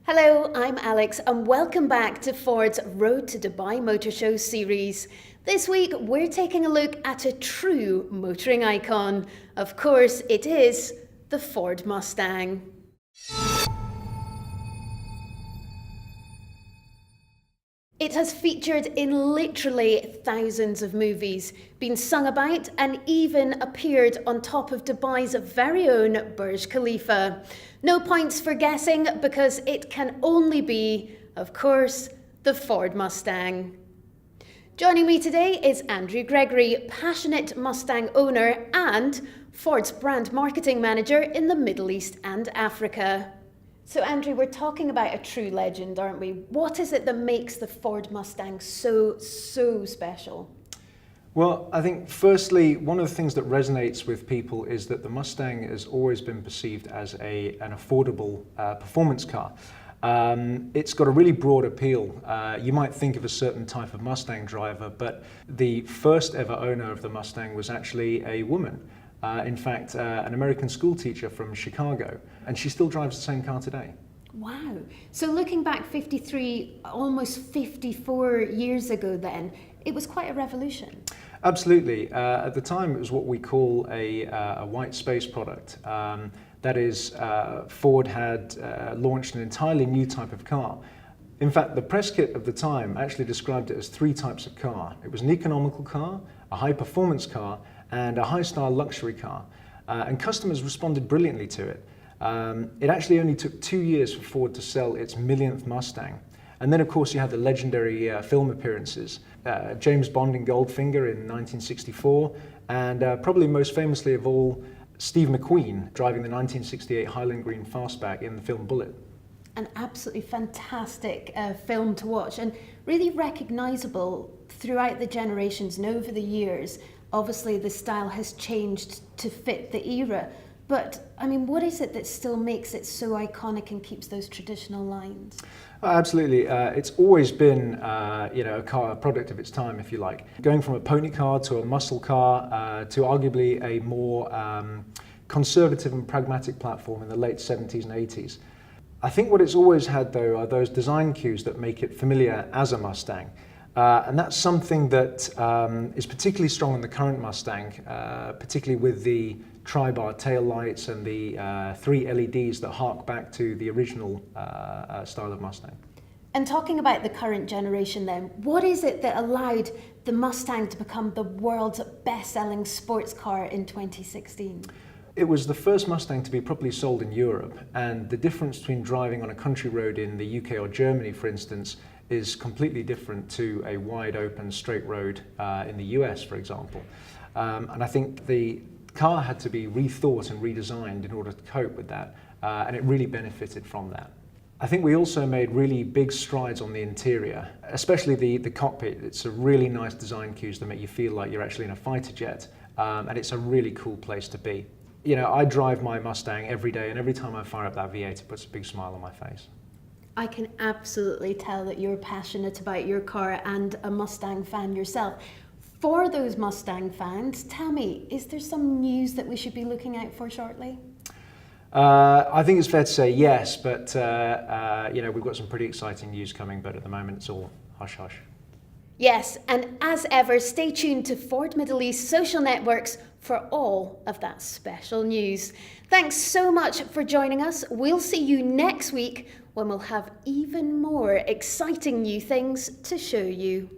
Hello, I'm Alix and welcome back to Ford's Road to Dubai Motorshow series. This week we're taking a look at a true motoring icon. Of course, it is the Ford Mustang. It has featured in literally thousands of movies, been sung about and even appeared on top of Dubai's very own Burj Khalifa. No points for guessing because it can only be, of course, the Ford Mustang. Joining me today is Andrew Gregory, passionate Mustang owner and Ford's brand marketing manager in the Middle East and Africa. So Andrew, we're talking about a true legend, aren't we? What is it that makes the Ford Mustang so special? Well, I think firstly, one of the things that resonates with people is that the Mustang has always been perceived as an affordable performance car. It's got a really broad appeal. You might think of a certain type of Mustang driver, but the first ever owner of the Mustang was actually a woman. In fact, an American school teacher from Chicago, and she still drives the same car today. Wow. So looking back 53, almost 54 years ago then, it was quite a revolution. Absolutely. At the time, it was what we call a white space product. That is, Ford had launched an entirely new type of car. In fact, the press kit of the time actually described it as three types of car. It was an economical car, a high performance car, and a high-style luxury car, and customers responded brilliantly to it. It actually only took 2 years for Ford to sell its millionth Mustang. And then, of course, you had the legendary film appearances. James Bond in Goldfinger in 1964, and probably most famously of all, Steve McQueen driving the 1968 Highland Green Fastback in the film Bullitt. An absolutely fantastic film to watch and really recognisable throughout the generations and over the years. Obviously, the style has changed to fit the era, but I mean, what is it that still makes it so iconic and keeps those traditional lines? Absolutely, it's always been, a product of its time, if you like. Going from a pony car to a muscle car to arguably a more conservative and pragmatic platform in the late 70s and 80s. I think what it's always had, though, are those design cues that make it familiar as a Mustang. And that's something that is particularly strong in the current Mustang, particularly with the tri-bar tail lights and the 3 LEDs that hark back to the original style of Mustang. And talking about the current generation then, what is it that allowed the Mustang to become the world's best-selling sports car in 2016? It was the first Mustang to be properly sold in Europe, and the difference between driving on a country road in the UK or Germany, for instance, is completely different to a wide open straight road in the US, for example. And I think the car had to be rethought and redesigned in order to cope with that, and it really benefited from that. I think we also made really big strides on the interior, especially the cockpit. It's a really nice design cues that make you feel like you're actually in a fighter jet, and it's a really cool place to be. You know, I drive my Mustang every day, and every time I fire up that V8, it puts a big smile on my face. I can absolutely tell that you're passionate about your car and a Mustang fan yourself. For those Mustang fans, tell me, is there some news that we should be looking out for shortly? I think it's fair to say yes, but we've got some pretty exciting news coming, but at the moment it's all hush-hush. Yes, and as ever, stay tuned to Ford Middle East social networks for all of that special news. Thanks so much for joining us. We'll see you next week when we'll have even more exciting new things to show you.